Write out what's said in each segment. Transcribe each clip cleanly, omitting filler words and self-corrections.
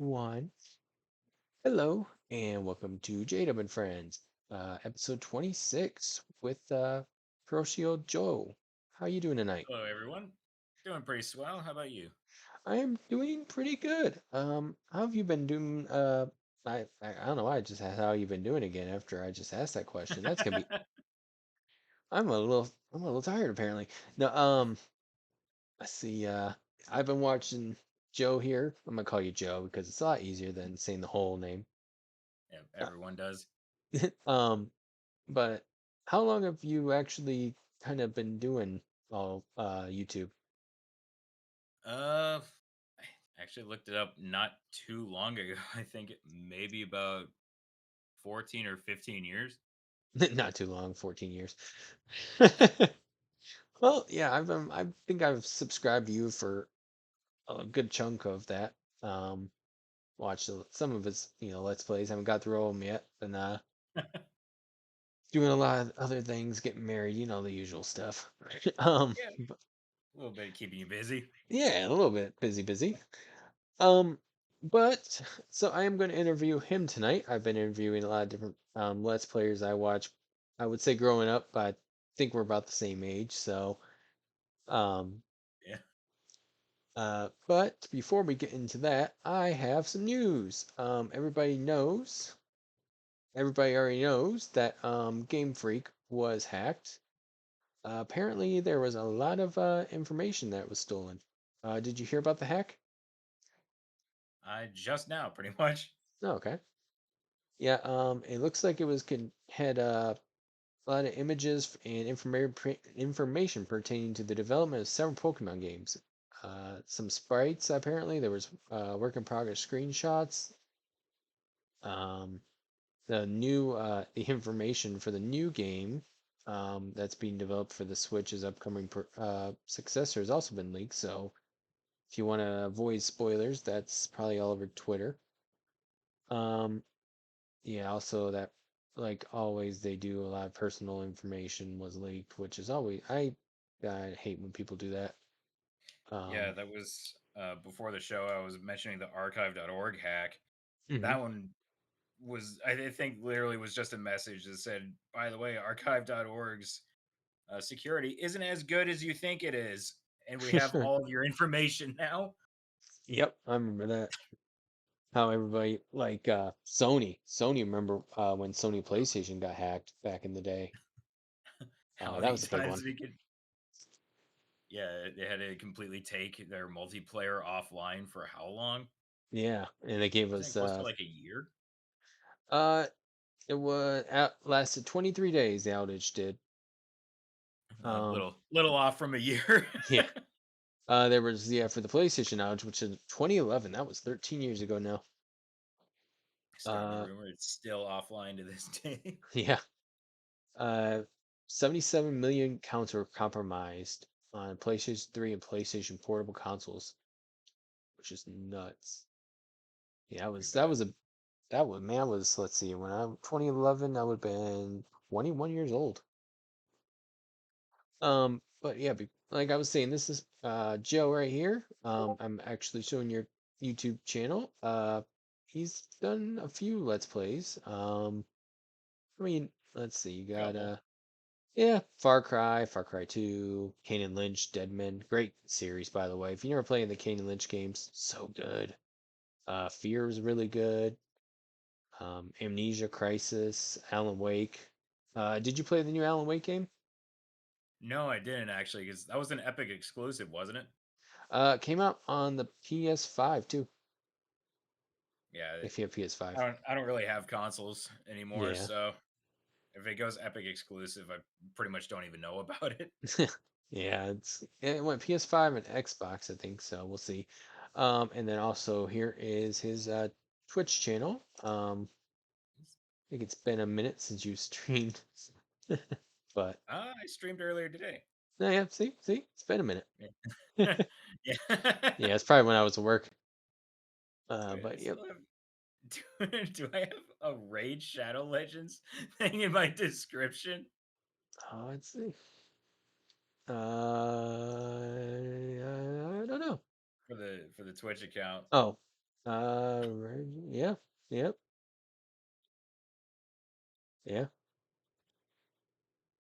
One. Hello, and welcome to JDUB and Friends, episode 26 with PerochialJoe. How you doing tonight? Hello, everyone. Doing pretty swell. How about you? I am doing pretty good. How have you been doing? I don't know why I just asked how you've been doing again after I just asked that question. That's gonna be. I'm a little tired apparently. No, let's see. I've been watching Joe here. I'm gonna call you Joe because it's a lot easier than saying the whole name. Yeah, everyone does. Um, But how long have you actually kind of been doing all YouTube? I actually looked it up not too long ago. I think maybe about 14 or 15 years. Not too long, 14 years. Well, yeah, I think I've subscribed to you for a good chunk of that. Um, watched some of his, Let's Plays. Haven't got through all of them yet. And doing a lot of other things, getting married, the usual stuff. Um, Yeah, but a little bit of keeping you busy. yeah, a little bit busy. Um, but so I am going to interview him tonight. I've been interviewing a lot of different Let's Players I watch. I would say growing up, but I think we're about the same age. So, um, Yeah. but before we get into that, I have some news. Everybody already knows that Game Freak was hacked. Apparently, there was a lot of information that was stolen. Did you hear about the hack? I just now, pretty much. Oh, okay. Yeah, it looks like it was had a lot of images and information pertaining to the development of several Pokemon games. Some sprites, apparently. There was work in progress screenshots. Um, the information for the new game that's being developed for the Switch's upcoming successor has also been leaked. So if you want to avoid spoilers, that's probably all over Twitter. Um, Yeah, also that like always they do a lot of personal information was leaked, which is always I hate when people do that. Yeah, Um that was before the show. I was mentioning the archive.org hack. mhm. That one was, I think, literally was just a message that said, by the way, archive.org's security isn't as good as you think it is. And we have all of your information now. Yep, I remember that. How everybody like Sony remember when Sony PlayStation got hacked back in the day. How That many was a big one. times we could, yeah, they had to completely take their multiplayer offline for how long? Yeah, and they gave Wasn't us it close to like a year? uh it was lasted 23 days the outage did. Um Little off from a year. yeah. There was for the PlayStation outage, which is 2011. That was 13 years ago now. Starting the Uh, rumor it's still offline to this day. yeah. Uh, 77 million accounts were compromised on PlayStation 3 and PlayStation portable consoles, which is nuts. Yeah, Pretty that bad. was a that was man was let's see when I 2011 I would have been 21 years old. But yeah, like I was saying, this is Joe right here. I'm actually showing your YouTube channel. He's done a few Let's Plays. I mean, let's see, you got Couple. yeah, Far Cry 2, Kane and Lynch, Deadman. Great series, by the way. If you never played the Kane and Lynch games, so good. Fear is really good. Amnesia Crisis, Alan Wake. Did you play the new Alan Wake game? No, I didn't actually, because that was an Epic exclusive, wasn't it? It came out on the PS5 too, Yeah, if you have PS5. I don't really have consoles anymore, Yeah. so if it goes Epic exclusive, I pretty much don't even know about it. Yeah, it went PS5 and Xbox, I think, so we'll see. And then also here is his Twitch channel. I think it's been a minute since you streamed. But I streamed earlier today. no, yeah, see, it's been a minute. Yeah. Yeah. Yeah, it's probably when I was at work. Wait, I But yep. still have. Do I have a Raid Shadow Legends thing in my description Let's see. I don't know. for the Twitch account? Oh. Right, yeah, yep, yeah.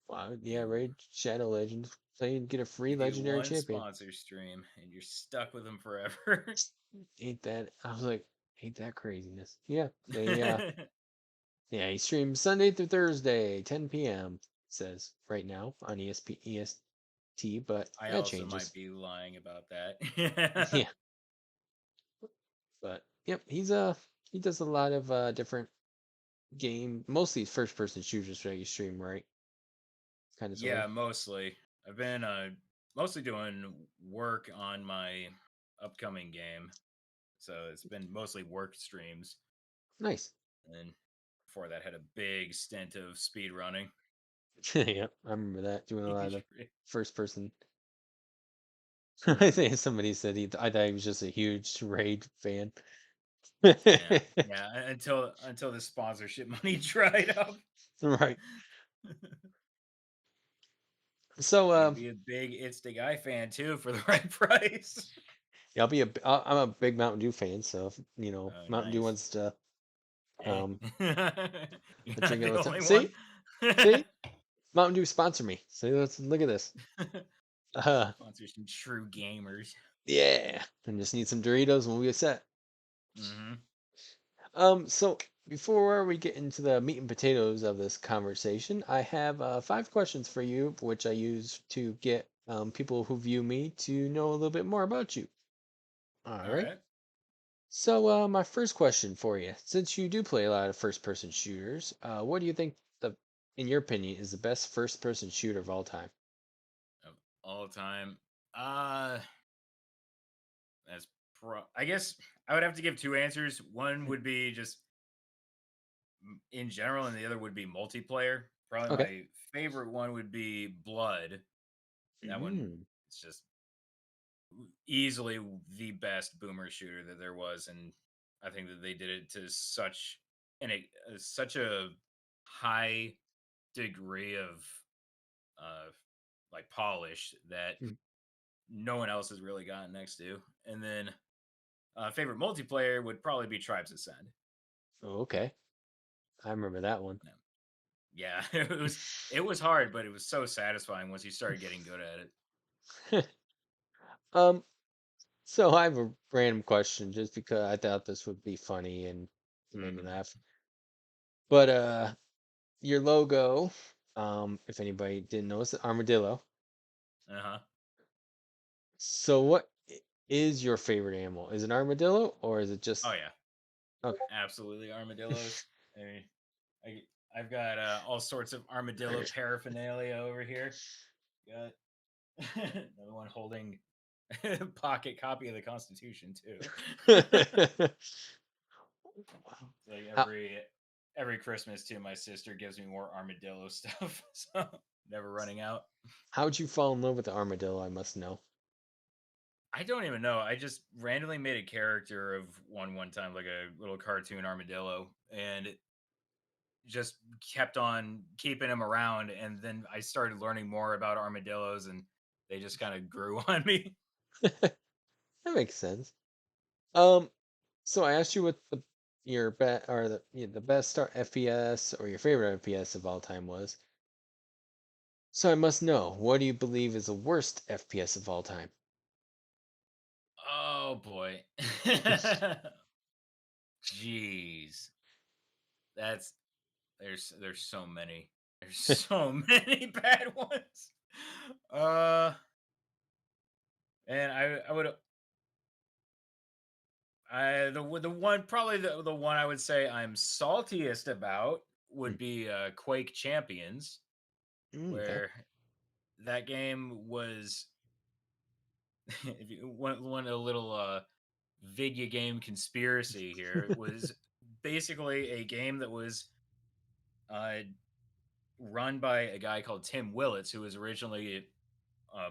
Wow, yeah, You Raid Shadow Legends. So you get a free you do legendary one champion. sponsor stream and you're stuck with them forever. Ain't that? I was like, ain't that craziness? Yeah, yeah. He streams Sunday through Thursday, 10 p.m. Says right now on EST, but I that also might changes. be lying about that. Yeah, but yep, he does a lot of different mostly first person shooters that you stream, right? Kind of sort of. Yeah, mostly. I've been mostly doing work on my upcoming game. So it's been mostly work streams. Nice. And then before that had a big stint of speed running. Yep, I remember that doing a lot of the first person. I uh, think somebody said I thought he was just a huge Raid fan. yeah. Yeah, until the sponsorship money dried up. Right. So, I could be a big It's the Guy fan too for the right price. yeah, I'm a big Mountain Dew fan, so if, Oh, Mountain Dew nice. wants to Hey, um you're I not drink it all the the time. only one. See, Mountain Dew sponsor me. See, let's look at this. Uh, Sponsors some true gamers. yeah, I just need some Doritos and we'll be set. Hmm. So before we get into the meat and potatoes of this conversation, I have 5 questions for you, which I use to get people who view me to know a little bit more about you. All All right. right. So, my first question for you, since you do play a lot of first-person shooters, what do you think in your opinion, is the best first-person shooter of all time? Of all time. Uh that's I guess I would have to give two answers. One Mm. would be just in general, and the other would be multiplayer. Probably Okay. my favorite one would be Blood. That one, Mm. it's just easily the best boomer shooter that there was, and I think that they did it to such a high degree of uh like polish that Mm. no one else has really gotten next to. And then favorite multiplayer would probably be Tribes Ascend. Oh, okay. I remember that one. Yeah, yeah, it was hard, but it was so satisfying once you started getting good at it. Um, so I have a random question just because I thought this would be funny and it made me Hmm. laugh. But your logo, if anybody didn't know, it's an armadillo. Uh huh. So what is your favorite animal? Is it armadillo or is it Oh just yeah, okay? absolutely armadillos. I mean, I've got all sorts of armadillo paraphernalia over here. Got another one holding pocket copy of the Constitution too. It's like How every Christmas too, my sister gives me more armadillo stuff, so never running out. how'd you fall in love with the armadillo? I must know. I don't even know. I just randomly made a character of one time, like a little cartoon armadillo, and it just kept on keeping him around. And then I started learning more about armadillos, and they just kind of grew on me. That makes sense. Um, so I asked you what your bet or the best FPS or your favorite FPS of all time was. So I must know, what do you believe is the worst FPS of all time? Oh boy, jeez, that's there's so many. There's so many bad ones. Uh, and I would the one probably the one I would say I'm saltiest about Mm, would be Quake Champions, okay. where that game was if you want a little video game conspiracy here, it was basically a game that was uh, run by a guy called Tim Willits, who was originally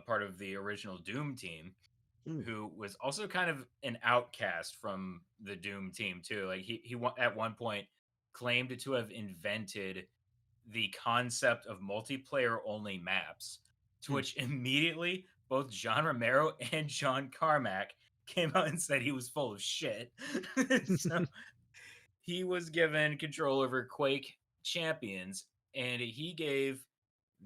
part of the original Doom team, Mm, who was also kind of an outcast from the Doom team too. Like at one point claimed to have invented the concept of multiplayer only maps, to mm. which immediately both John Romero and John Carmack came out and said he was full of shit. So he was given control over Quake Champions, and he gave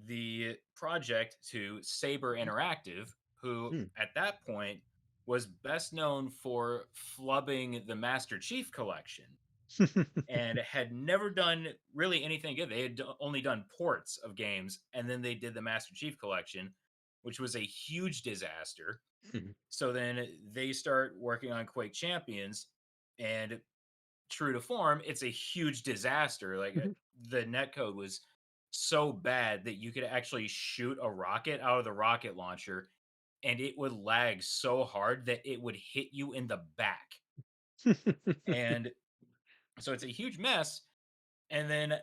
the project to Saber Interactive, who Mm. at that point was best known for flubbing the Master Chief Collection and had never done really anything good. They had only done ports of games, and then they did the Master Chief Collection, which was a huge disaster. Mhm. So then they start working on Quake Champions, and true to form, it's a huge disaster. Like Mhm. the netcode was so bad that you could actually shoot a rocket out of the rocket launcher and it would lag so hard that it would hit you in the back. And so it's a huge mess. And then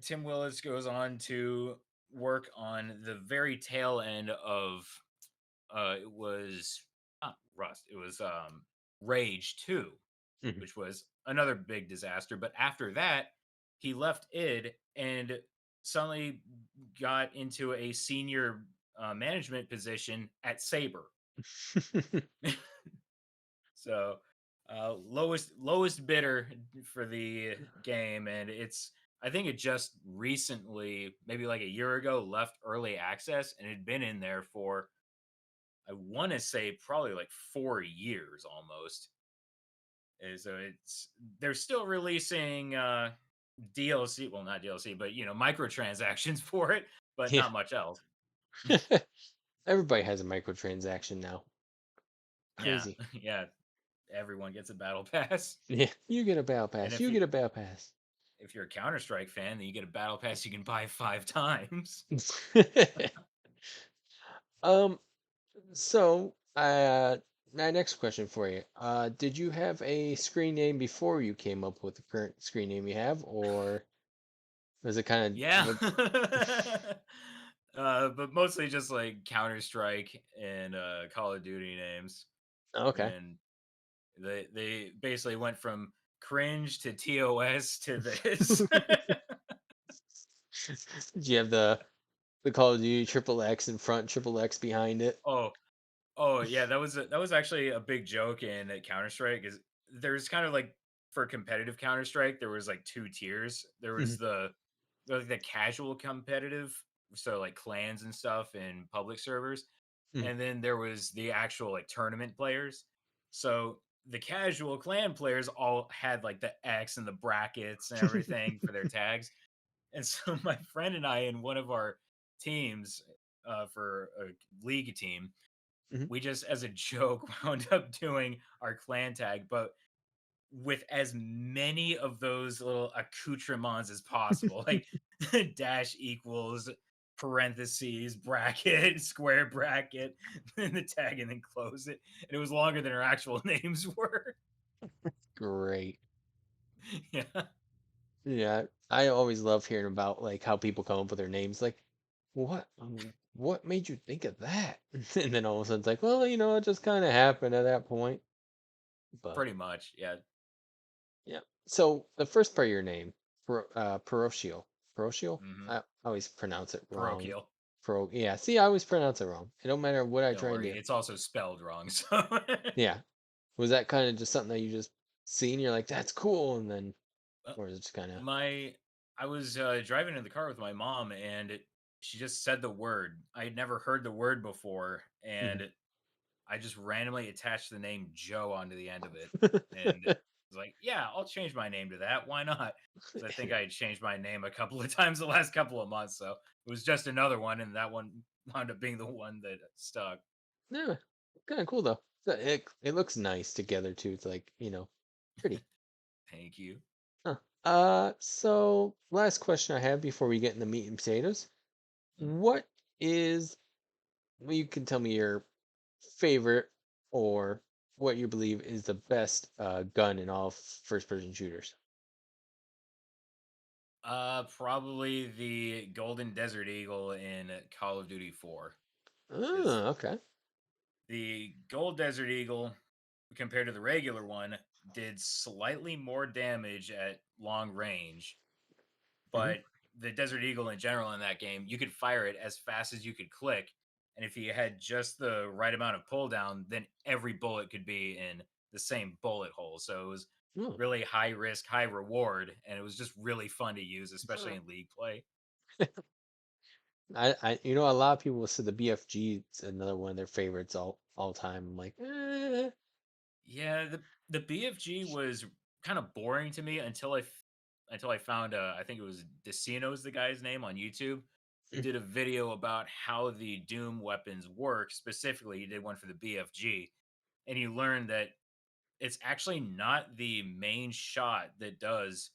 Tim Willis goes on to work on the very tail end of it was not Rust, it was Rage 2, Mhm. which was another big disaster. But after that, he left id and suddenly got into a senior management position at Saber. So lowest bidder for the game, and it's I think it just recently, maybe like a year ago, left early access and had been in there for I want to say probably like 4 years almost. And so it's they're still releasing DLC, well not DLC, but microtransactions for it, but Yeah. not much else. Everybody has a microtransaction now. Yeah, Crazy. yeah. Everyone gets a battle pass. Yeah. You get a battle And pass. You get a battle pass. if you're a Counter Strike fan, then you get a battle pass you can buy 5 times. um. So, my next question for you. Did you have a screen name before you came up with the current screen name you have, or was it kind of Yeah. what? But mostly just like Counter Strike and Call of Duty names. Okay. And they basically went from cringe to TOS to this. Did you have the Call of Duty triple X in front, triple X behind it? Oh, oh yeah, that was actually a big joke in Counter Strike. Is there's kind of like for competitive Counter Strike, there was like two tiers. There was Mhm. the casual competitive, so like clans and stuff in public servers, Mhm. and then there was the actual like tournament players. So the casual clan players all had like the X and the brackets and everything for their tags. And so my friend and I in one of our teams for a league team, Mhm. we just as a joke wound up doing our clan tag, but with as many of those little accoutrements as possible, like dash equals parentheses bracket square bracket, then the tag and then close it, and it was longer than our actual names were. Great. Yeah, Yeah, I always love hearing about like how people come up with their names. Like, what made you think of that? And then all of a sudden it's like, well, it just kind of happened at that point. But pretty much. Yeah. yeah. So the first part of your name, Perochial, Perochial. Hmm. I always pronounce it wrong. Parochial. Yeah. See, I always pronounce it wrong. It don't matter what I Don't try and worry, do. it's also spelled wrong. So Yeah. Was that kind of just something that you just seen? You're like, that's cool, and then, Uh, or is it just kind of? my I was driving in the car with my mom, and she just said the word. I had never heard the word before, and I just randomly attached the name Joe onto the end of it, and was like, "Yeah, I'll change my name to that. Why not?" Because I think I had changed my name a couple of times the last couple of months, so it was just another one, and that one wound up being the one that stuck. Yeah, kind of cool though. It looks nice together too. It's like, pretty. Thank you. Huh. So last question I have before we get into meat and potatoes. Mhm. What is, well, you can tell me your favorite or what you believe is the best gun in all first person shooters. Probably the Golden Desert Eagle in Call of Duty 4. Because Oh, okay. the Gold Desert Eagle, compared to the regular one, did slightly more damage at long range, Hmm. but the Desert Eagle in general in that game, you could fire it as fast as you could click, and if you had just the right amount of pull down, then every bullet could be in the same bullet hole. So it was Oh, really high risk, high reward, and it was just really fun to use, especially huh. in league play. A lot of people say the BFG is another one of their favorites all time. I'm like, Yeah, the BFG was kind of boring to me until I found I think it was Decino's the guy's name on YouTube, who did a video about how the Doom weapons work. Specifically, he did one for the BFG, and he learned that it's actually not the main shot that does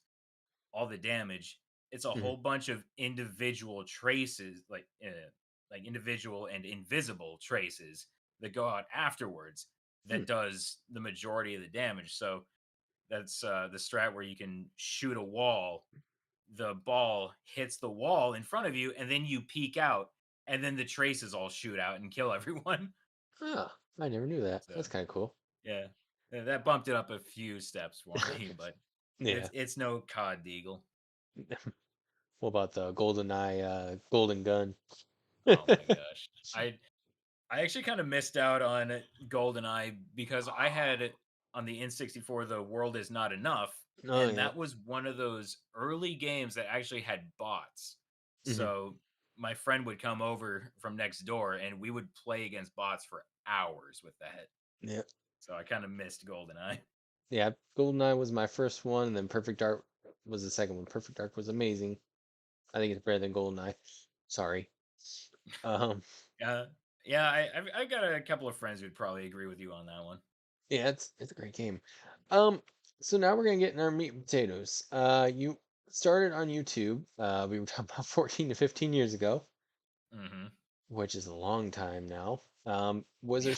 all the damage. It's a Mhm, whole bunch of individual traces, like individual and invisible traces that go out afterwards mhm. that does the majority of the damage. So that's the strat where you can shoot a wall, the ball hits the wall in front of you, and then you peek out, and then the traces all shoot out and kill everyone. Oh, I never knew that. So That's kind of cool. yeah, that bumped it up a few steps for me, but Yeah. it's no COD Deagle. What about the Golden Eye Golden Gun? Oh my gosh. I actually kind of missed out on GoldenEye because I had on the N64 The World Is Not Enough, Oh and yeah. that was one of those early games that actually had bots. Hmm. So my friend would come over from next door and we would play against bots for hours with that. Yeah. So I kind of missed GoldenEye. Yeah. Golden Eye was my first one, and then Perfect Dark was the second one. Perfect Dark was amazing. I think it's better than Golden Eye. Sorry. Um. Uh, yeah, I've got a couple of friends who'd probably agree with you on that one. Yeah, it's a great game. Um. So now we're gonna get in our meat and potatoes. You started on YouTube. We were talking about 14 to 15 years ago, Hmm. which is a long time now. Yeah. Was there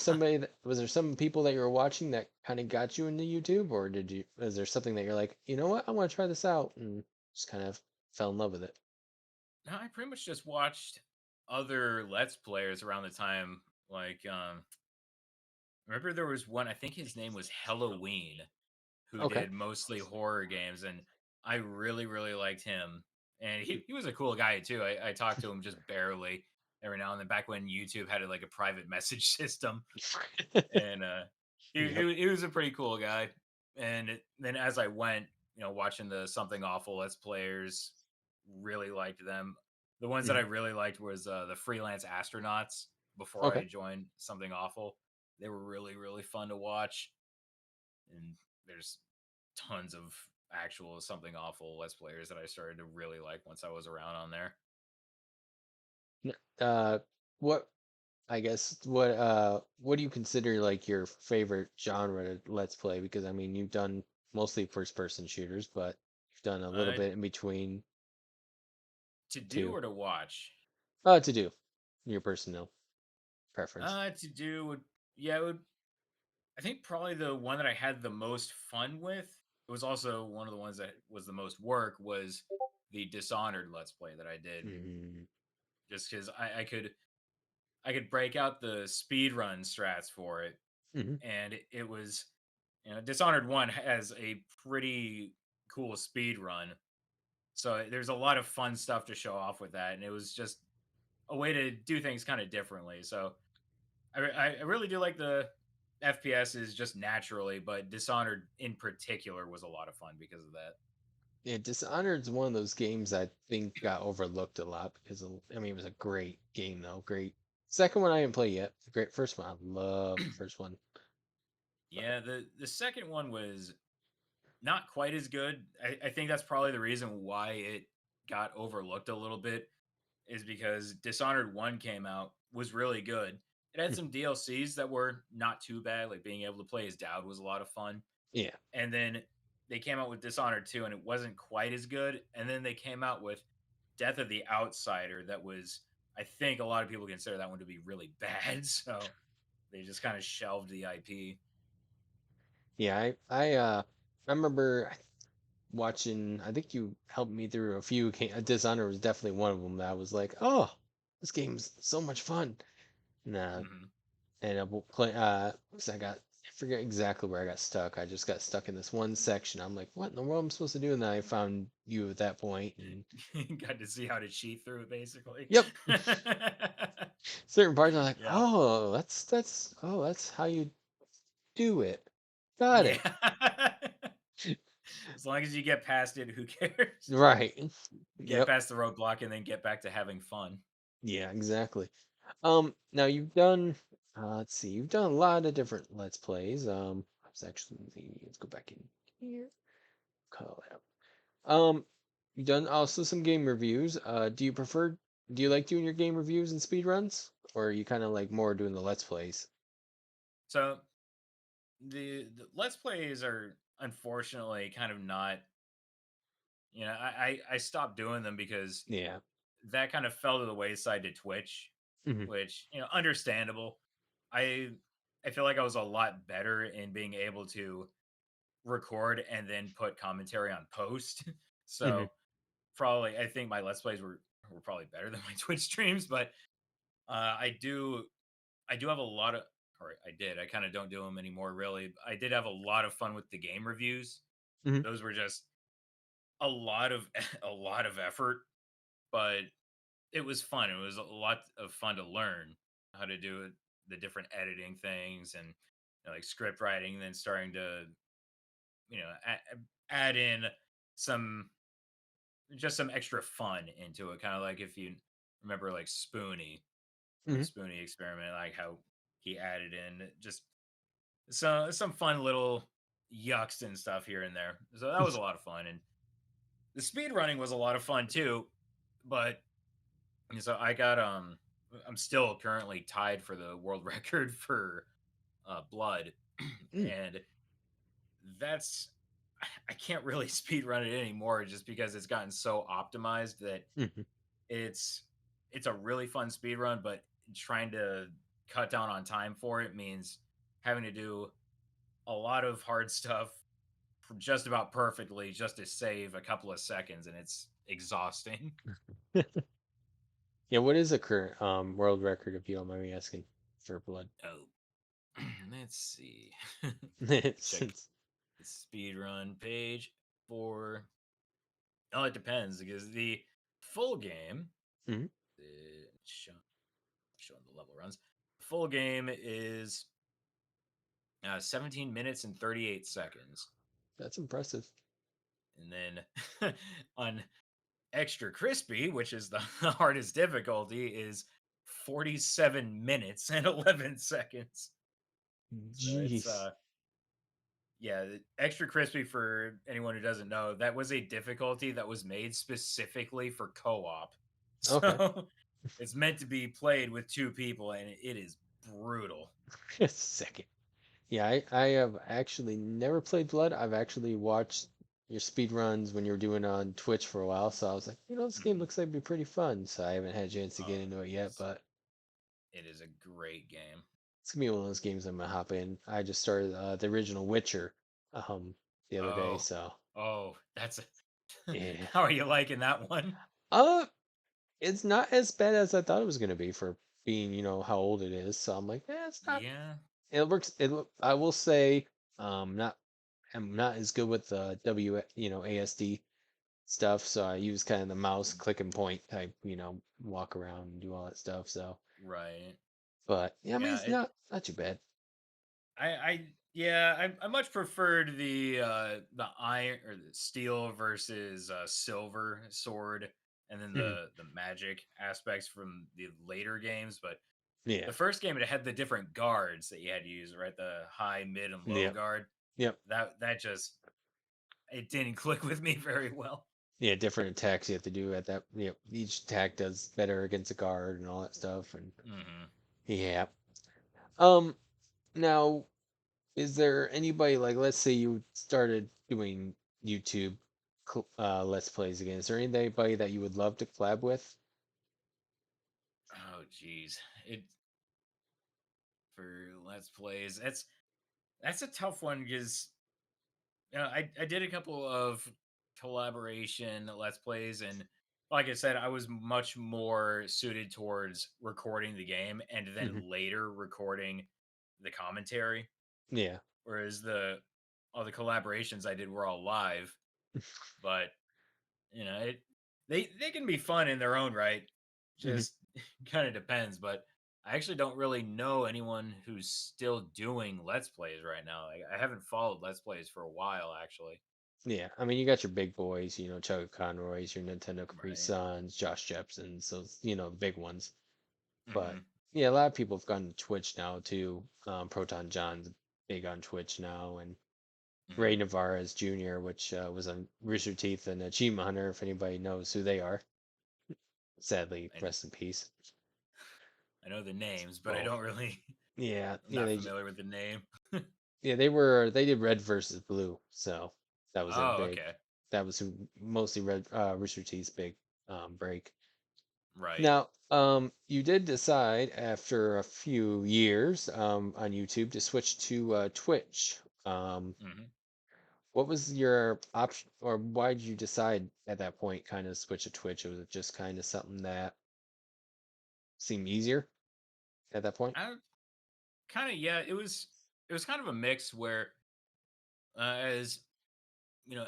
some people that you were watching that kind of got you into YouTube, or was there something that you're like, you know what, I want to try this out, and just kind of fell in love with it? No, I pretty much just watched other Let's Players around the time. Like, remember there was one, I think his name was Halloween, who Okay. did mostly horror games, and I really, really liked him. And he was a cool guy too. I talked to him just barely every now and then back when YouTube had like a private message system. And Yep. he was a pretty cool guy. And then as I went, watching the Something Awful Let's Players, really liked them. The ones that I Mhm. really liked was the Freelance Astronauts before Okay. I joined Something Awful. They were really, really fun to watch. And there's tons of actual Something Awful Let's Players that I started to really like once I was around on there. N- what I guess what do you consider like your favorite genre to let's play? Because I mean, you've done mostly first person shooters, but you've done a little Uh, bit in between to do too. or to watch? To do your personal preference. To do would yeah, it would I think probably the one that I had the most fun with, it was also one of the ones that was the most work, was the Dishonored Let's Play that I did. Hmm. Just because I could break out the speed run strats for it, Hmm. and it was Dishonored One has a pretty cool speed run, so there's a lot of fun stuff to show off with that, and it was just a way to do things kind of differently. So I really do like the FPSs just naturally, but Dishonored in particular was a lot of fun because of that. Yeah, Dishonored is one of those games I think got overlooked a lot because I mean it was a great game though. Great. Second one I didn't play yet. The great first one. I love the first one. But Yeah, the second one was not quite as good. I think that's probably the reason why it got overlooked a little bit, is because Dishonored 1 came out, was really good. It had some DLCs that were not too bad, like being able to play as Dowd was a lot of fun. yeah. And then they came out with Dishonored 2 and it wasn't quite as good. And then they came out with Death of the Outsider that was, I think a lot of people consider that one to be really bad. So they just kind of shelved the IP. Yeah, I remember watching. I think you helped me through a few. Dishonor was definitely one of them that I was like, oh, this game's so much fun. Nah, Hmm. and I will play. 'Cause I got forget exactly where I got stuck. I just got stuck in this one section. I'm like, what in the world am I supposed to do? And then I found you at that point, and Got to see how to cheat through it, basically. yep, certain parts I'm like, Yeah. oh, that's how you do it. Got Yeah. it. As long as you get past it, who cares? Right. Get Yep. past the roadblock and then get back to having fun. Yeah, exactly. Now you've done, let's see, you've done a lot of different Let's Plays. Let's go back in here. Call it out. You've done also some game reviews. Do you like doing your game reviews and speed runs? Or are you kind of like more doing the Let's Plays? So the let's plays are unfortunately kind of not. I stopped doing them because Yeah. that kind of fell to the wayside to Twitch, Hmm. which understandable. I I feel like I was a lot better in being able to record and then put commentary on post. Hmm. So probably I think my let's plays were probably better than my Twitch streams, but I do have a lot of or I did. I kind of don't do them anymore really. I did have a lot of fun with the game reviews. Hmm. Those were just a lot of a lot of effort, but it was fun. It was a lot of fun to learn how to do it, the different editing things and like script writing, and then starting to add in some just some extra fun into it. Kind of like if you remember like Spoonie from the Hmm. Spoonie experiment, like how he added in just some fun little yucks and stuff here and there. So that was a lot of fun, and the speed running was a lot of fun too. But so I'm still currently tied for the world record for blood, and that's I can't really speed run it anymore just because it's gotten so optimized that Hmm. it's it's a really fun speed run, but trying to cut down on time for it means having to do a lot of hard stuff just about perfectly just to save a couple of seconds, and it's exhausting. Yeah, what is the current world record if you don't mind me asking for blood? Oh, let's see. it's, Check it's, the speed run page for. Oh, it depends because the full game, mhm, uh, show, showing the level runs, full game is 17 minutes and 38 seconds. that's impressive. And then on extra crispy, which is the hardest difficulty, is 47 minutes and 11 seconds. So it's Jeez. yeah, extra crispy for anyone who doesn't know, that was a difficulty that was made specifically for co-op. Okay. So it's meant to be played with two people and it is brutal. Second. Yeah, I have actually never played Blood. I've actually watched your speed runs when you were doing it on Twitch for a while, so I was like, this game Mhm. looks like it'd be pretty fun. So I haven't had a chance to get Oh, into it yet, but it is a great game. it's gonna be one of those games I'm gonna hop in. I just started the original Witcher the other day, Oh, so that's a yeah. how are you liking that one? Uh, it's not as bad as I thought it was gonna be for being, how old it is. So I'm like, it's not. Yeah. It works. I will say, not I'm not as good with the ASD stuff, so I use kind of the mouse click and point type, walk around and do all that stuff. So, Right. but yeah, I mean, Yeah, it's not too bad. I much preferred the iron or the steel versus silver sword, and then Mhm. the magic aspects from the later games. But Yeah. the first game, it had the different guards that you had to use, right? The high, mid, and low Yep. guard. Yep. That just it didn't click with me very well. Yeah, different attacks you have to do at that. Each attack does better against a guard and all that stuff. And Hmm. yeah. Um. Now, is there anybody like, let's say you started doing YouTube Let's Plays again? Is there anybody that you would love to collab with? Oh, geez, it for let's plays. That's a tough one because I did a couple of collaboration let's plays, and like I said, I was much more suited towards recording the game and then Hmm. later recording the commentary. Yeah. whereas the all the collaborations I did were all live. But it they can be fun in their own right. Mhm. Just kind of depends. But I actually don't really know anyone who's still doing Let's Plays right now. Like, I haven't followed Let's Plays for a while, actually. Yeah. I mean, you got your big boys, Chuck Conroy's, your Nintendo Capri Right. Suns, Josh Jepson's, those, the big ones. But Hmm. yeah, a lot of people have gone to Twitch now too. Proton John's big on Twitch now, and Hmm. Ray Navarez Jr., which was on Rooster Teeth and Achievement Hunter, if anybody knows who they are. Sadly, I rest in peace. I know the names, but I Oh, don't really. yeah, I'm not familiar with the name. yeah, they did Red versus Blue, so that was their Oh, big. okay. That was mostly Red Rooster Teeth's big break. Right. Now, you did decide after a few years on YouTube to switch to Twitch. Hmm. What was your option, or why did you decide at that point kind of switch to Twitch? Was it just kind of something that seemed easier at that point? I kind of yeah. It was kind of a mix where as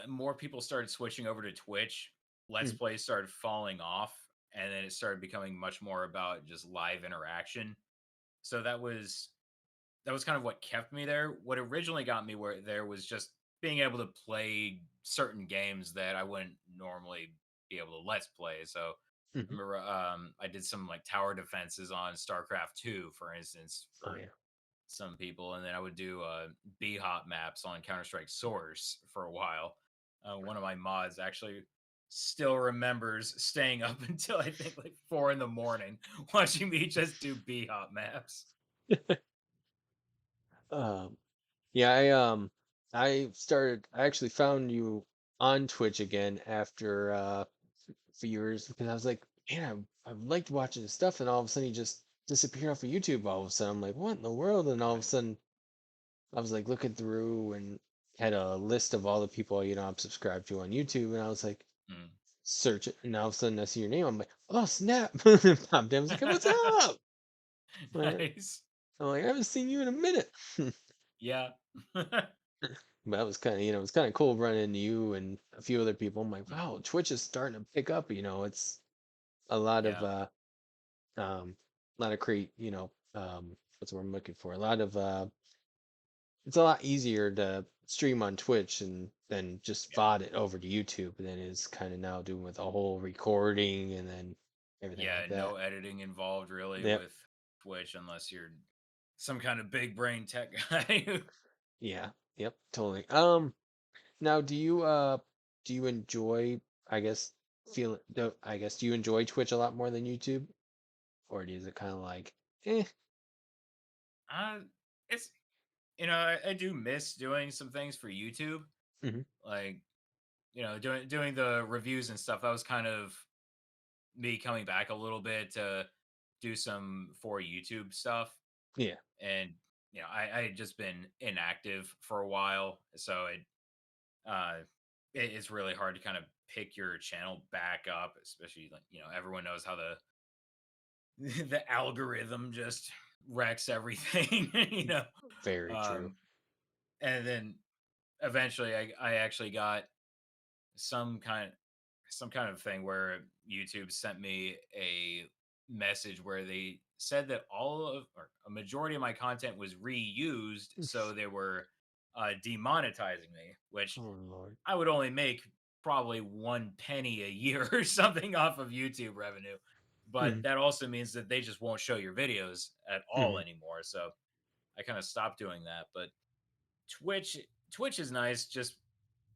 more people started switching over to Twitch, Let's Mm, Plays started falling off, and then it started becoming much more about just live interaction. So that was kind of what kept me there. What originally got me where there was just being able to play certain games that I wouldn't normally be able to let's play. So I mhm. remember I did some like tower defenses on StarCraft 2, for instance, Oh for yeah. some people, and then I would do B hop maps on Counter Strike Source for a while. One of my mods actually still remembers staying up until I think like 4 in the morning watching me just do B hop maps. Um, yeah, I actually found you on Twitch again after a few years because I was like, man, I liked watching his stuff, and all of a sudden he just disappeared off of YouTube. All of a sudden, I'm like, what in the world? And all of a Right. sudden, I was like looking through and had a list of all the people I'm subscribed to on YouTube, and I was like, Mm. search it, and all of a sudden I see your name. I'm like, oh snap! Popped in. I was like, hey, what's up? Like, Nice. I'm like, I haven't seen you in a minute. Yeah. But that was kind of, it was kind of cool running into you and a few other people. I'm like, Mhm. wow, Twitch is starting to pick up. It's a lot of, Yeah. um, create, what's the word I'm looking for? A lot of, it's a lot easier to stream on Twitch and then just Yeah. VOD it over to YouTube than is kind of now doing with a whole recording and then everything Yeah. like No that. editing involved really Yep. with Twitch unless you're some kind of big brain tech guy. Yeah. Yep. Totally. Now, do you enjoy, I guess, do you enjoy Twitch a lot more than YouTube? Or is it kind of like, eh? uh, it's I do miss doing some things for YouTube, Hmm. like doing the reviews and stuff. That was kind of me coming back a little bit to do some for YouTube stuff, Yeah. and I had just been inactive for a while, so uh, it's really hard to kind of pick your channel back up, especially like everyone knows how the the algorithm just wrecks everything, Very true. um, and then eventually I actually got some kind some kind of thing where YouTube sent me a message where they said that all of or a majority of my content was reused, so they were demonetizing me, which Oh Lord. I would only make probably 1 penny a year or something off of YouTube revenue. But Hmm. that also means that they just won't show your videos at all Hmm. anymore. So I kind of stopped doing that. But Twitch Twitch is nice. Just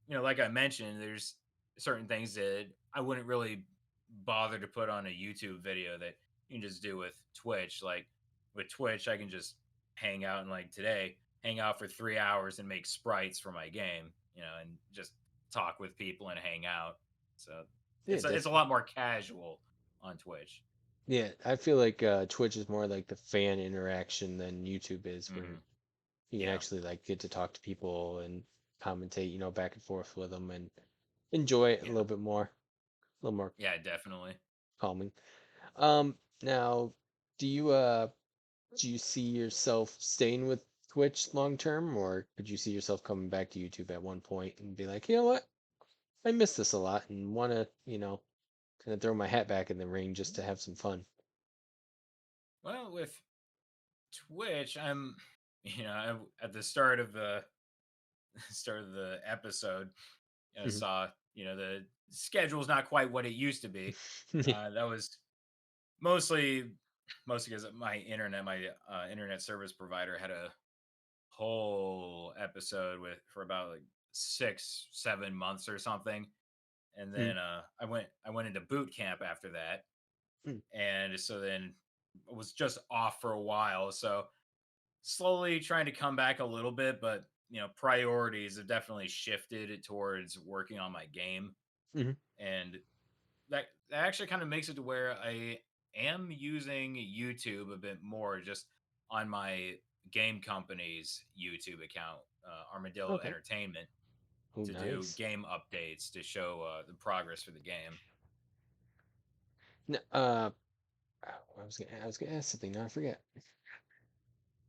like I mentioned, there's certain things that I wouldn't really bother to put on a YouTube video that you can just do with Twitch. Like with Twitch, I can just hang out and like today, hang out for 3 hours and make sprites for my game, and just talk with people and hang out. So Yeah, it's a definitely. lot more casual on Twitch. Yeah, I feel like Twitch is more like the fan interaction than YouTube is, where Hmm. you can Yeah, actually like get to talk to people and commentate, back and forth with them and enjoy it a yeah, little bit more, a little more yeah, definitely. calming. Now, do you do you see yourself staying with Twitch long term, or could you see yourself coming back to YouTube at one point and be like, you know what, I miss this a lot and want to, kind of throw my hat back in the ring just to have some fun? Well, with Twitch, I'm, at the start of the start of the episode, I Hmm. saw, the schedule's not quite what it used to be. That was mostly mostly because my internet service provider had a whole episode with for about like 6 7 months or something, and Hmm. then I went into boot camp after that, and so then I was just off for a while, so slowly trying to come back a little bit, but priorities have definitely shifted towards working on my game, Hmm. and that actually kind of makes it to where I am using YouTube a bit more just on my game company's YouTube account, Armadillo Okay. Entertainment, Oh, to do nice. game updates to show the progress for the game. I was gonna ask something. Now I forget.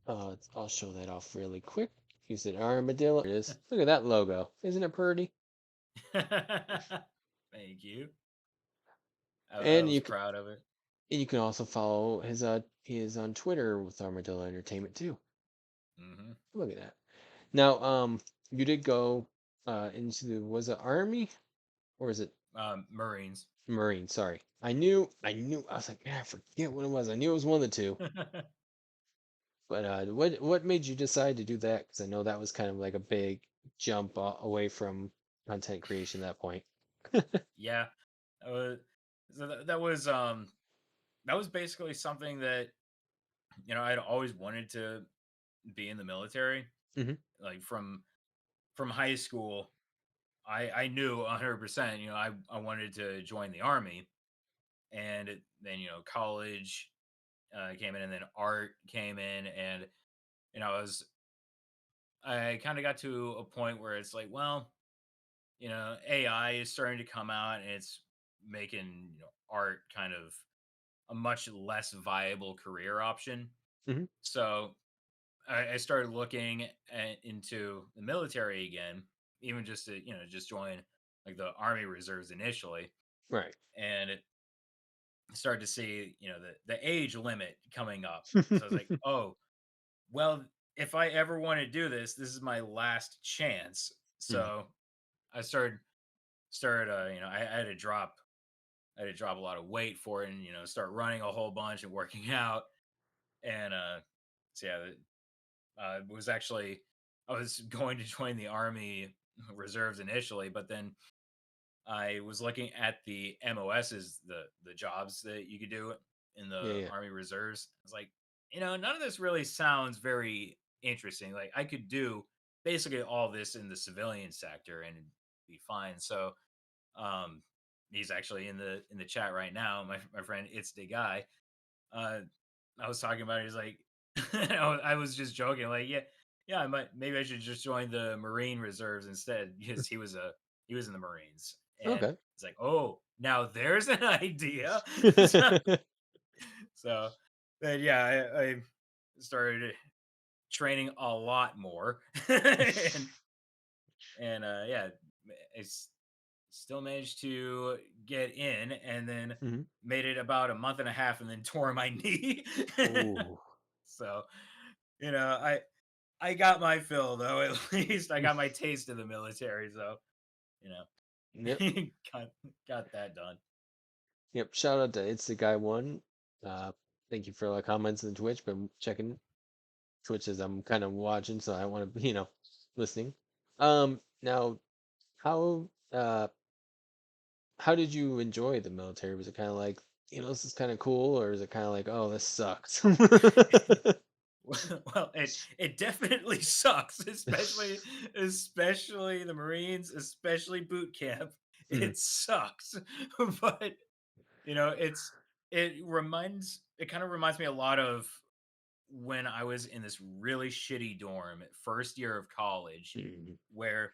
I'll show that off really quick. You said armadillo. There it is. Look at that logo. Isn't it pretty? Thank you. I And was you can, proud of it. and you can also follow his he is on Twitter with Armadillo Entertainment too. Hmm. Look at that. Now, you did go into the, was it Army or is it Marines. Marine? Sorry. I was like, man, I forget what it was. I knew it was one of the two. But what made you decide to do that? Because I know that was kind of like a big jump away from content creation at that point. Yeah, uh, so that was basically something that I'd always wanted to be in the military. Hmm. Like from high school, I knew 100%. I wanted to join the army, and then college came in, and then art came in, and I kind of got to a point where it's like, well, AI is starting to come out, and it's making art kind of a much less viable career option. Hmm. So I started looking into the military again, even just to just join like the Army Reserves initially, Right. and it started to see the age limit coming up. So I was like, oh well, if I ever want to do this, this is my last chance. Mhm. So I started I had to drop a lot of weight for it, and start running a whole bunch and working out, and so yeah, was actually I was going to join the Army Reserves initially, but then I was looking at the MOSs, the jobs that you could do in Yeah, the yeah. Army Reserves. I was like, none of this really sounds very interesting. Like I could do basically all this in the civilian sector and it'd be fine. So um he's actually in the chat right now. My friend It's the guy. Uh I was talking about it. He's like, I was just joking, like, yeah, yeah, maybe I should just join the Marine Reserves instead because he was in the Marines, and Okay. it's like, oh, now there's an idea. so, so then yeah, I started training a lot more, and yeah, I still managed to get in, and then Hmm. made it about a month and a half, and then tore my knee. Oh. So I got my fill though. At least I got my taste of the military. So you Yep. know, got got that done. Yep. Shout out to It's the Guy One. Thank you for the comments in Twitch, but I'm checking Twitch as I'm kind of watching, so I want to, listening. Now, how how did you enjoy the military? Was it kind of like, this is kind of cool, or is it kind of like, oh, this sucks? Well, it definitely sucks, especially the Marines, especially boot camp. Hmm. It sucks, but it kind of reminds me a lot of when I was in this really shitty dorm at first year of college, Hmm. where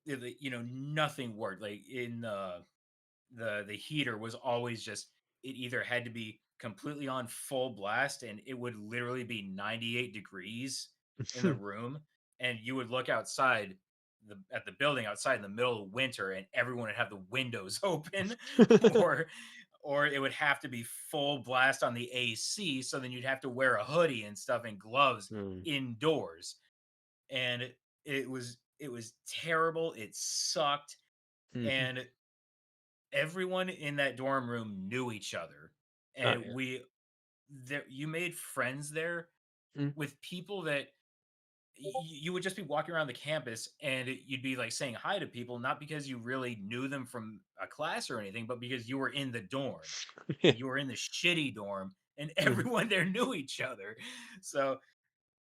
nothing worked. Like in the heater was always just it either had to be completely on full blast and it would literally be 98 degrees, in the room, and you would look outside the building outside in the middle of winter, and everyone would have the windows open, or it would have to be full blast on the AC. So then you'd have to wear a hoodie and stuff and gloves Mm, indoors, and it was terrible. It sucked, mhm. and everyone in that dorm room knew each other, Oh, and yeah. we there you made friends there Mm. with people that you would just be walking around the campus, and you'd be like saying hi to people, not because you really knew them from a class or anything, but because you were in the dorm Yeah. and you were in the shitty dorm, and Mhm, everyone there knew each other. So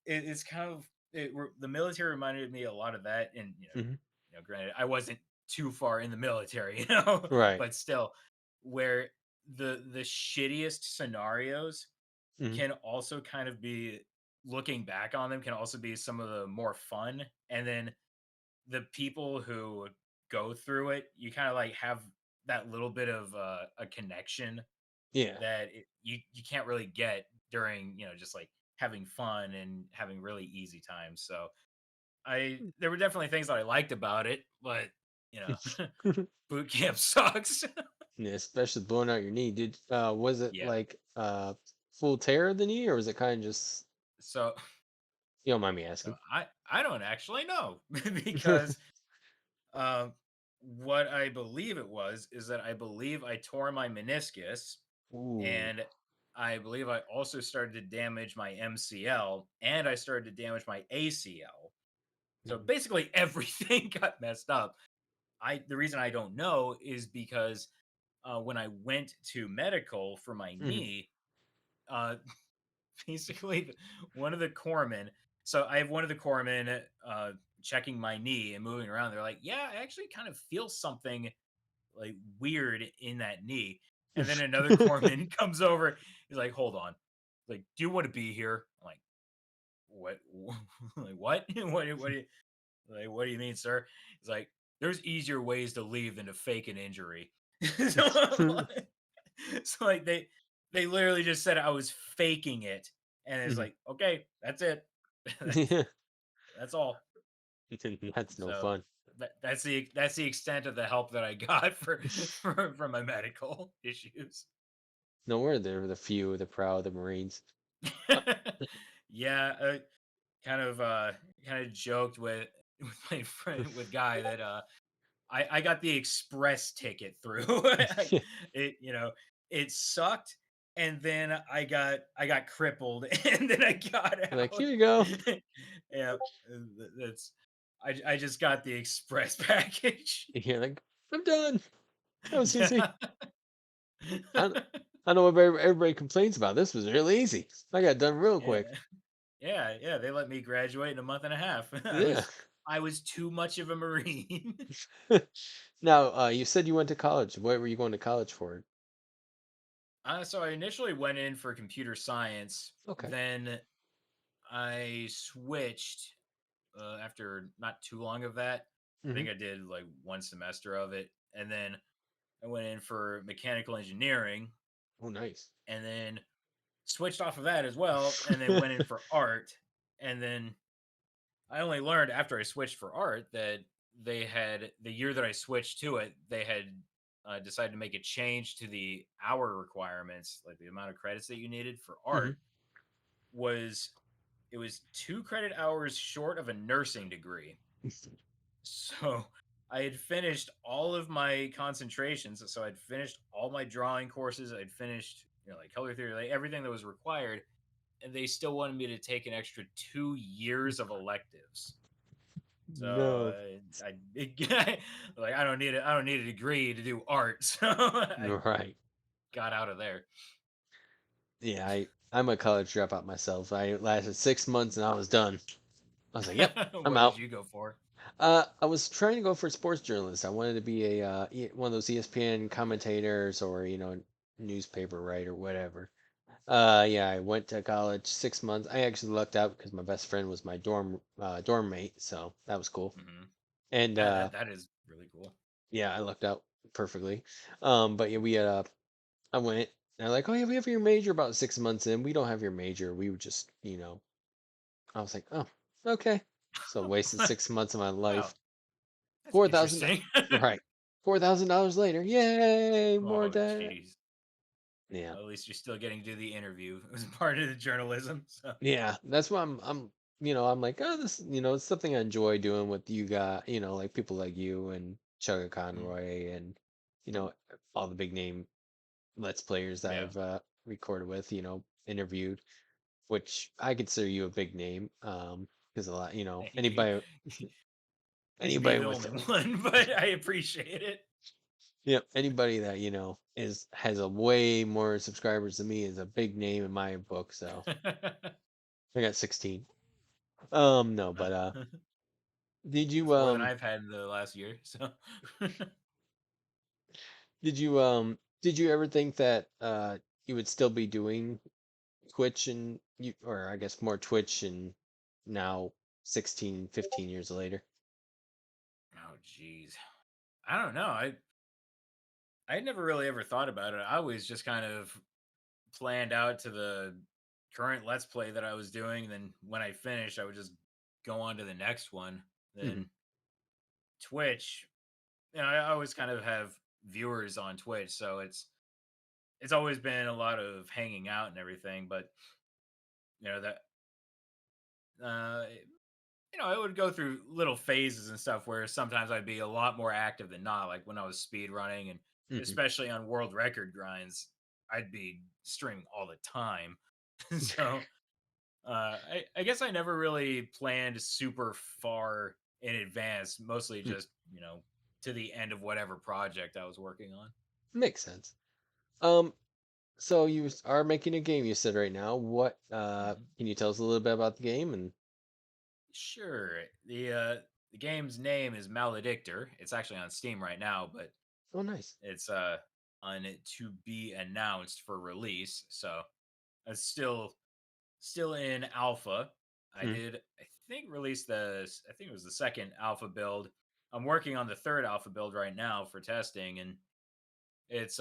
it's kind of the military reminded me a lot of that. And mhm. granted, I wasn't too far in the military, Right. but still, where the shittiest scenarios Mhm. can also kind of be, looking back on them, can also be some of the more fun. And then the people who go through it, you kind of like have that little bit of a connection Yeah. that you can't really get during, just like having fun and having really easy times. So I there were definitely things that I liked about it, but you know, boot camp sucks. Yeah, especially blowing out your knee. Was it Yeah. like full tear of the knee, or was it kind of just, So you don't mind me so asking? I don't actually know because what I believe it was is that I believe I tore my meniscus, Ooh. and I believe I also started to damage my MCL, and I started to damage my ACL. So Mhm, basically everything got messed up. The reason I don't know is because when I went to medical for my mhm. knee, uh, basically one of the corpsmen. So I have one of the corpsmen checking my knee and moving around. They're like, "Yeah, I actually kind of feel something like weird in that knee." And then another corpsman comes over. He's like, "Hold on, like, do you want to be here?" I'm like, "What? Like what? What do you like? What do you mean, sir?" He's like, "There's easier ways to leave than to fake an injury." so, I'm like, like they literally just said I was faking it, and it's Mhm. like, okay, that's it. that's Yeah. that's all. That's no So fun. that's the extent of the help that I got for my medical issues. No word there were the few, the proud, the Marines. Uh, Yeah, kind of joked with my friend with guy that I got the express ticket through. yeah. It it sucked, and then I got crippled, and then I got Like, out. here you go. Yeah, that's I just got the express package. You're like, I'm done. That was easy. Yeah. I, I know what everybody complains about. This was really easy. I got done real Yeah. quick. Yeah, they let me graduate in a month and a half. Yeah. I was too much of a marine. Now, you said you went to college. What were you going to college for? So I initially went in for computer science, Okay. then I switched after not too long of that. I Hmm. think I did like one semester of it, and then I went in for mechanical engineering, Oh, nice. and then switched off of that as well, and then went in for art. And then I only learned after I switched for art that they had, the year that I switched to it, they had decided to make a change to the hour requirements, like the amount of credits that you needed for Hmm. art was, it was 2 credit hours short of a nursing degree. So I had finished all of my concentrations. So I'd finished all my drawing courses. I'd finished, like color theory, like everything that was required. And they still wanted me to take an extra 2 years of electives. So No. like I don't need a degree to do art. So I Right. got out of there. Yeah, I'm a college dropout myself. I lasted 6 months and I was done. I was like, "Yep, I'm What did out." you go for? I was trying to go for sports journalist. I wanted to be one of those ESPN commentators or newspaper writer, whatever. Yeah, I went to college 6 months. I actually lucked out because my best friend was my dorm mate, so that was cool. Hmm. And That is really cool. yeah, I lucked out perfectly. But yeah, I went. And they're like, "Oh yeah, we have your major about 6 months in. We don't have your major. We would just, I was like, oh. Okay. So wasted Like, 6 months of my wow, life. that's 4,000. interesting. Right. $4,000 later. Yay! More Oh, debt. jeez. Yeah. Well, at least you're still getting to do the interview. It was part of the journalism. So, Yeah. That's why I'm like, oh, this, it's something I enjoy doing with you guys, like people like you and Chugga mm, Conroy and, you know, all the big name Let's Players that yeah. I've recorded with, interviewed, which I consider you a big name. Because a lot, Thank you. To be anybody the with only one, but I appreciate it. anybody that is has a way more subscribers than me is a big name in my book. So I got 16. No, but did you That's more than I've had in the last year. So, did you ever think that you would still be doing Twitch and you, or I guess more Twitch and now 16, 15 years later? oh, jeez. I don't know. I never really ever thought about it. I always just kind of planned out to the current let's play that I was doing. Then when I finished, I would just go on to the next one. Hmm. Then Twitch, I always kind of have viewers on Twitch, so it's always been a lot of hanging out and everything. But that uh, it would go through little phases and stuff where sometimes I'd be a lot more active than not. Like when I was speed running, and Hmm. especially on world record grinds, I'd be streaming all the time. So I guess I never really planned super far in advance, mostly just, to the end of whatever project I was working on. Makes sense. Um, so are making a game you said right now. What Mhm. can you tell us a little bit about the game and Sure. The game's name is Maledictor. It's actually on Steam right now, but oh nice. it's on it to be announced for release. So it's still in alpha. Mm-hmm. I think release I think it was the second alpha build. I'm working on the third alpha build right now for testing, and it's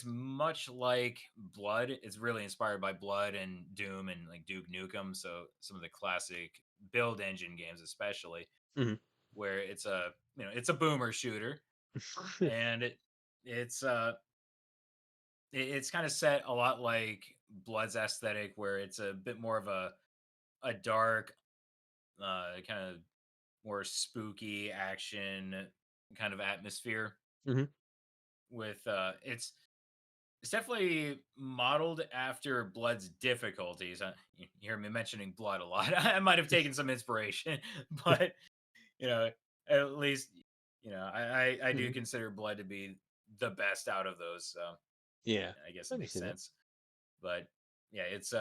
much like Blood. It's really inspired by Blood and Doom and like Duke Nukem, so some of the classic build engine games especially, Hmm. where it's a boomer shooter, and it's it's kind of set a lot like Blood's aesthetic, where it's a bit more of a dark, kind of more spooky action kind of atmosphere. Hmm. With it's definitely modeled after Blood's difficulties. You hear me mentioning Blood a lot. I might have taken some inspiration, but you know, at least I do Hmm. consider Blood to be the best out of those. So Yeah, I guess I it can makes see that. sense. But yeah, it's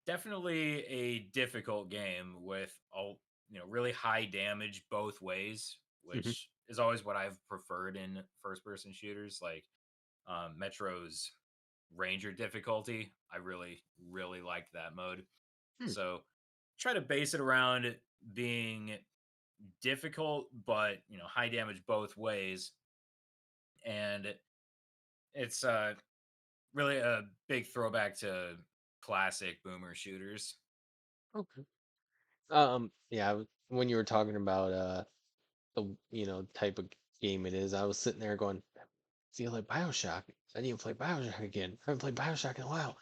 definitely a difficult game with all really high damage both ways, Hmm. which is always what I've preferred in first person shooters like Metro's Ranger difficulty. I really, really liked that mode. Hmm. So try to base it around being difficult, but high damage both ways. And it's really a big throwback to classic boomer shooters. Okay. Yeah, when you were talking about the type of game it is, I was sitting there going, feel like Bioshock. I need to play Bioshock again. I haven't played Bioshock in a while.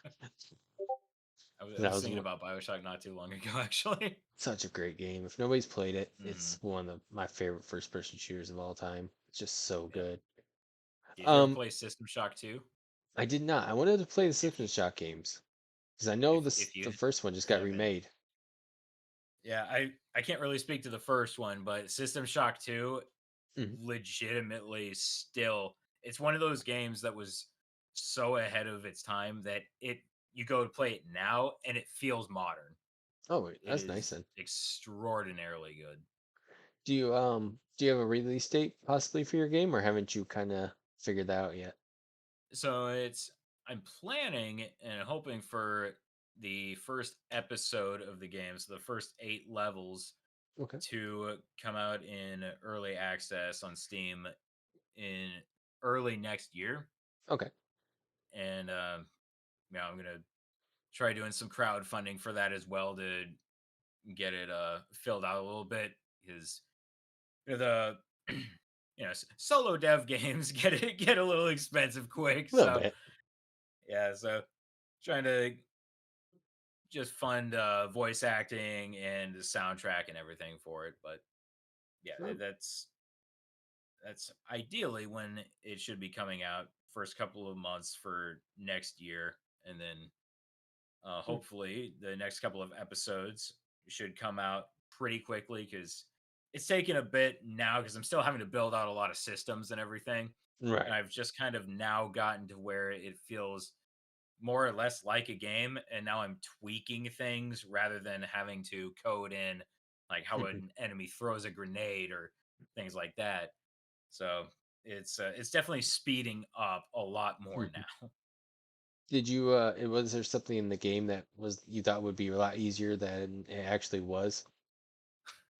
I That was was thinking about Bioshock not too long ago, actually. such a great game. If nobody's played it, Hmm. it's one of my favorite first person shooters of all time. It's just so Yeah. good. Did you ever Um, play System Shock 2? I did not. I wanted to play the If System you Shock games because I know if the you first one just got haven't. remade. Yeah, I can't really speak to the first one, but System Shock 2 Mhm. legitimately still it's one of those games that was so ahead of its time that it you go to play it now and it feels modern. Oh, wait, It that's nice is then. extraordinarily good. Do you have a release date possibly for your game, or haven't you kind of figured that out yet? So I'm planning and hoping for the first episode of the game, so the first 8 levels Okay. to come out in early access on Steam in early next year. Okay. And I'm gonna try doing some crowdfunding for that as well to get it filled out a little bit because the solo dev games get a little expensive quick. A little So bit. yeah, so trying to just fund voice acting and the soundtrack and everything for it. But yeah, Oh, that's ideally when it should be coming out. First couple of months for next year, and then mm, hopefully the next couple of episodes should come out pretty quickly because it's taken a bit now because I'm still having to build out a lot of systems and everything. And right. I've just kind of now gotten to where it feels more or less like a game. And now I'm tweaking things rather than having to code in like how Mhm, an enemy throws a grenade or things like that. So it's definitely speeding up a lot more mhm. now. Did you was there something in the game that was you thought would be a lot easier than it actually was?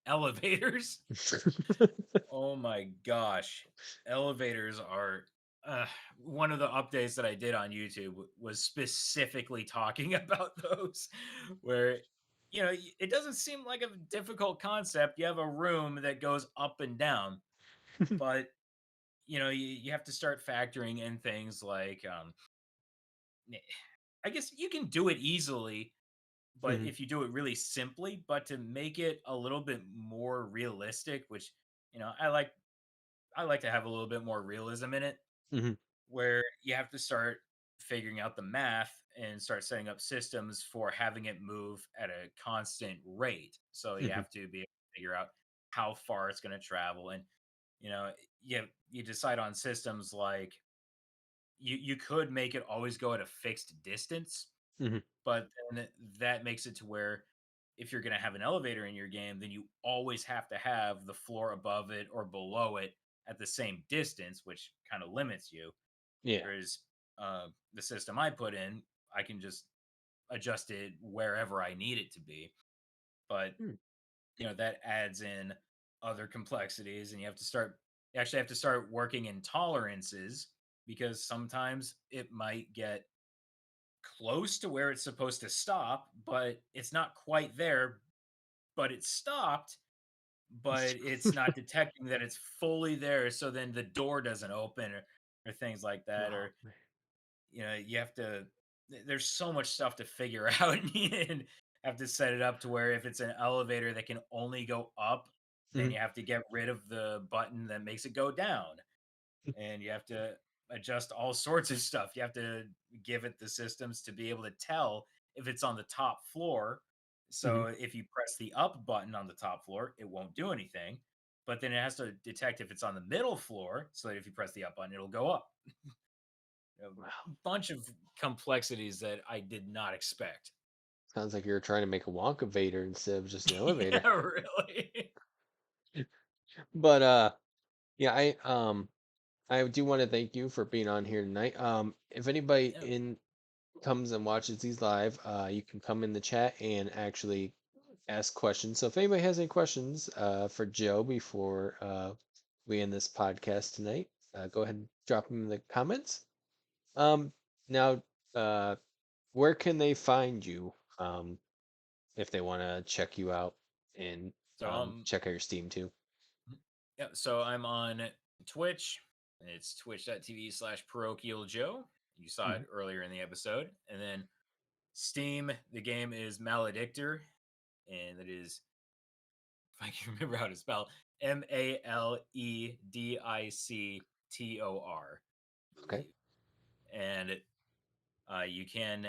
Elevators. Oh my gosh. Elevators are one of the updates that I did on YouTube was specifically talking about those where it doesn't seem like a difficult concept. You have a room that goes up and down, but you have to start factoring in things like eh, I guess you can do it easily, but Mhm, if you do it really simply, but to make it a little bit more realistic, which I like to have a little bit more realism in it, mhm, where you have to start figuring out the math and start setting up systems for having it move at a constant rate. So you mhm, have to be able to figure out how far it's going to travel, and you know, you decide on systems like you could make it always go at a fixed distance, mhm. but then that makes it to where if you're going to have an elevator in your game, then you always have to have the floor above it or below it at the same distance, which kind of limits you. Yeah. Whereas the system I put in, I can just adjust it wherever I need it to be. But Mm, that adds in other complexities, and you actually have to start working in tolerances because sometimes it might get close to where it's supposed to stop, but it's not quite there, but it stopped, but it's not detecting that it's fully there. So then the door doesn't open or things like that. oh, Or, man. you have to, there's so much stuff to figure out and have to set it up to where if it's an elevator that can only go up, then Mhm, you have to get rid of the button that makes it go down, and you have to adjust all sorts of stuff. You have to give it the systems to be able to tell if it's on the top floor. mhm. So if you press the up button on the top floor, it won't do anything. But then it has to detect if it's on the middle floor, so that if you press the up button, it'll go up. A Wow. bunch of complexities that I did not expect. Sounds like you're trying to make a Wonka Vader instead of just an elevator. Yeah, really. But yeah, I do want to thank you for being on here tonight. If anybody Yeah. in comes and watches these live, you can come in the chat and actually ask questions. So if anybody has any questions for Joe before we end this podcast tonight, go ahead and drop them in the comments. Um, now, uh, where can they find you if they want to check you out and So check out your Steam too? yeah, so I'm on Twitch. It's twitch.tv/PerochialJoe. You saw Mhm. it earlier in the episode. And then Steam, the game is Maledictor, and it is, if I can remember how to spell, Maledictor, I Okay. believe. And you can't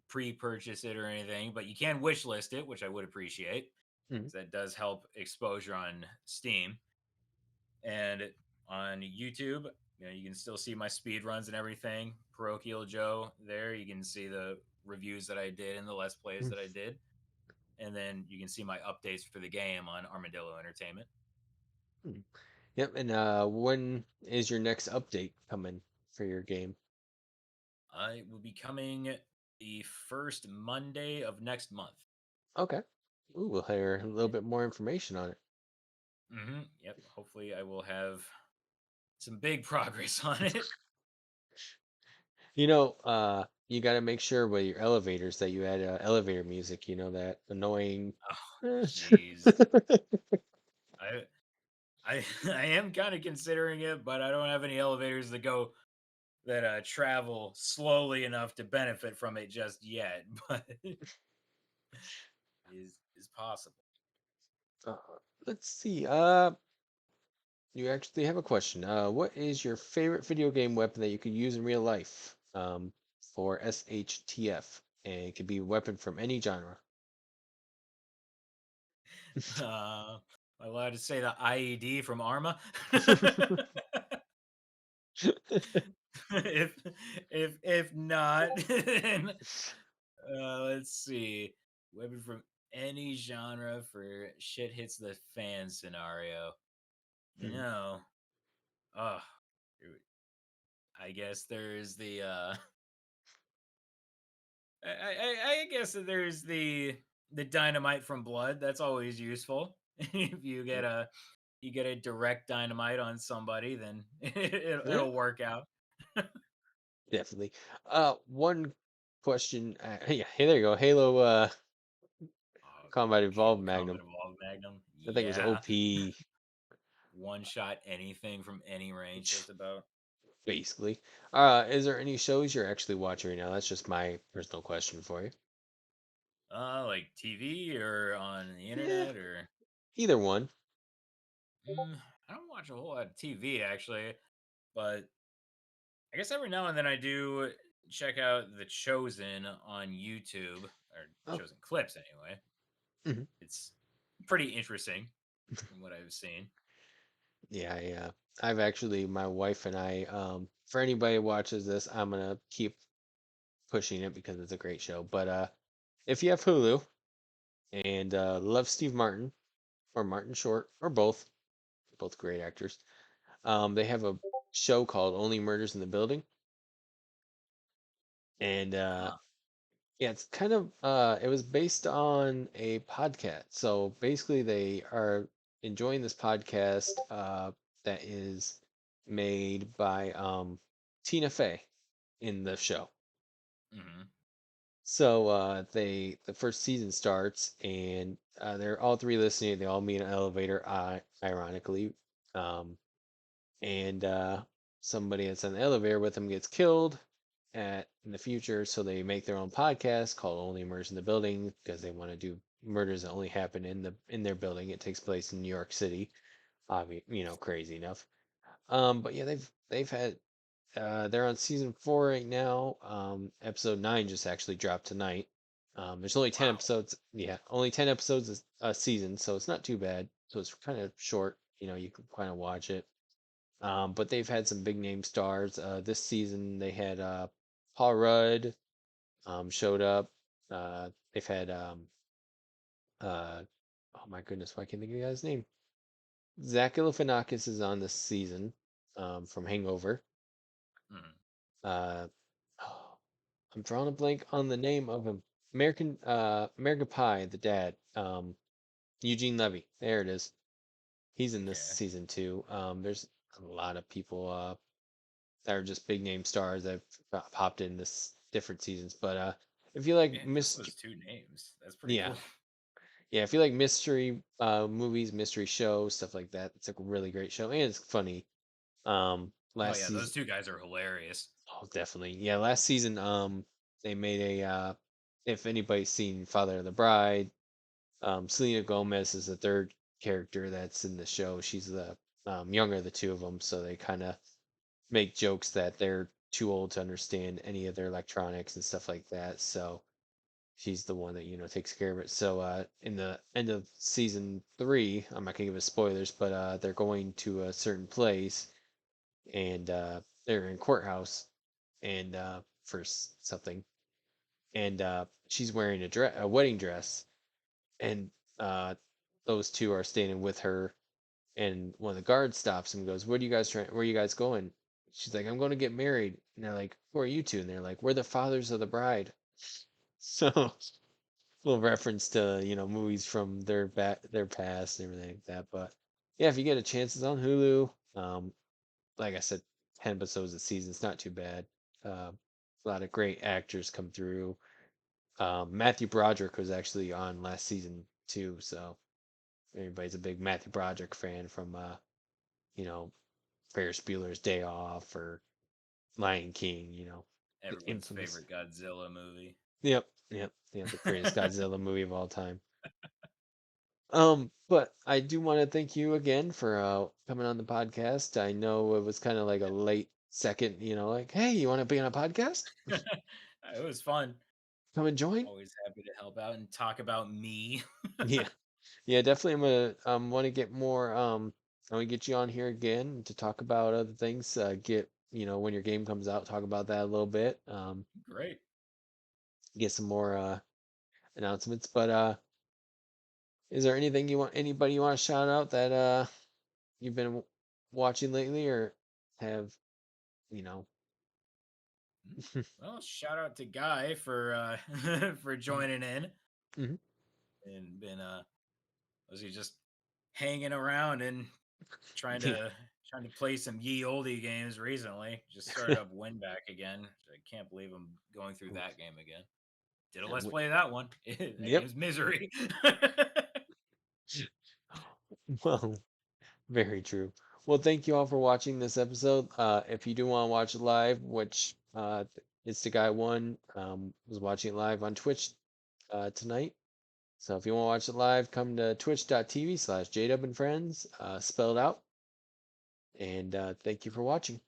pre-purchase it or anything, but you can wish list it, which I would appreciate, Mhm. because that does help exposure on Steam. And on YouTube, you can still see my speed runs and everything. Parochial Joe, there you can see the reviews that I did and the let's plays that I did, and then you can see my updates for the game on Armadillo Entertainment. Mhm. Yep. And when is your next update coming for your game? I will be coming the first Monday of next month. Okay. Ooh, we'll hear a little Yeah. bit more information on it. Yep. Hopefully, I will have some big progress on it. You know, you got to make sure with your elevators that you add elevator music. You know that annoying. Oh, jeez. I I am kind of considering it, but I don't have any elevators that go that travel slowly enough to benefit from it just yet. But is possible. Uh, let's see. You actually have a question. What is your favorite video game weapon that you could use in real life? For SHTF, and it could be a weapon from any genre. Am I allowed to say the IED from Arma? if if not, then let's see. Weapon from any genre for shit hits the fan scenario. You Hmm. know, oh, I guess there's the I guess that there's the dynamite from blood. That's always useful. If you get a direct dynamite on somebody, then Yeah, it'll work out. definitely. One question. Yeah, hey, there you go. Halo. Combat Halo Evolved Combat Magnum. Evolved Magnum. That thing was Yeah. OP, One shot anything from any range, just about. basically. Is there any shows you're actually watching right now? That's just my personal question for you. Like TV or on the Yeah, internet or. either one. I don't watch a whole lot of TV actually, but I guess every now and then I do check out The Chosen on YouTube, or Oh, Chosen clips anyway. mhm. It's pretty interesting from what I've seen. Yeah, I've actually, my wife and I, for anybody who watches this, I'm gonna keep pushing it because it's a great show. But if you have Hulu and love Steve Martin or Martin Short or both great actors, they have a show called Only Murders in the Building, and Huh. yeah, it's kind of it was based on a podcast. So basically they are enjoying this podcast that is made by Tina Fey in the show. Hmm. So the first season starts and they're all three listening, they all meet in an elevator ironically. Um and somebody that's on the elevator with them gets killed in the future, so they make their own podcast called Only Murders in the Building because they want to do murders that only happen in their building. It takes place in New York City, crazy enough. But yeah, they've had they're on season 4 right now. Episode 9 just actually dropped tonight. There's only 10 Wow. episodes. Yeah, only 10 episodes a season, so it's not too bad. So it's kind of short. You can kind of watch it. But they've had some big name stars. This season they had Paul Rudd showed up. They've had uh, oh my goodness, why can't I think of the guy's name? Zach Galifianakis is on this season from Hangover. Mhm. Uh, oh, I'm drawing a blank on the name of him. American Pie, the dad. Eugene Levy. There it is. He's in this Okay. season too. There's a lot of people. That are just big name stars that have popped in this different seasons. But if you like Man, just those two names. That's pretty yeah, cool. yeah, if you like mystery movies, mystery shows, stuff like that, it's a really great show and it's funny. Oh Last yeah, those season, two guys are hilarious. oh, definitely, yeah, last season, they made a if anybody's seen Father of the Bride, Selena Gomez is the third character that's in the show. She's the younger of the two of them, so they kind of make jokes that they're too old to understand any of their electronics and stuff like that. So she's the one that takes care of it. So in the end of season 3, I'm not gonna give it spoilers, but they're going to a certain place and they're in courthouse and for something, and she's wearing a wedding dress, and uh, those two are standing with her, and one of the guards stops him and goes, "What are you guys trying? Where are you guys going?" She's like, "I'm going to get married." And they're like, "Who are you two?" And they're like, "We're the fathers of the bride." So, little reference to movies from their past and everything like that. But yeah, if you get a chance, it's on Hulu. Like I said, 10 episodes a season. It's not too bad. Uh, a lot of great actors come through. Matthew Broderick was actually on last season too, so everybody's a big Matthew Broderick fan from you know, Ferris Bueller's Day Off or Lion King, the Everyone's infamous. favorite Godzilla movie. Yep, yep, yeah, the greatest Godzilla movie of all time. But I do want to thank you again for coming on the podcast. I know it was kind of like a late second, like, hey, you want to be on a podcast? It was fun. Come and join. Always happy to help out and talk about me. Yeah, yeah, definitely. I'm gonna want to get more. I want to get you on here again to talk about other things. Get when your game comes out, talk about that a little bit. Great. Get some more announcements. But is there anything anybody you want to shout out that you've been watching lately, or have you know? Mm. Well, shout out to Guy for for joining in Mhm. and been was he just hanging around and trying Yeah. to trying to play some ye oldie games recently. Just started up Winback again. I can't believe I'm going through that game again. Did a Yeah, let's play of that one. That Yep. game's misery. Well, very true. Well, thank you all for watching this episode. If you do want to watch it live, which it's the guy one was watching it live on Twitch tonight. So if you want to watch it live, come to twitch.tv/JDUB and friends, spelled out. And thank you for watching.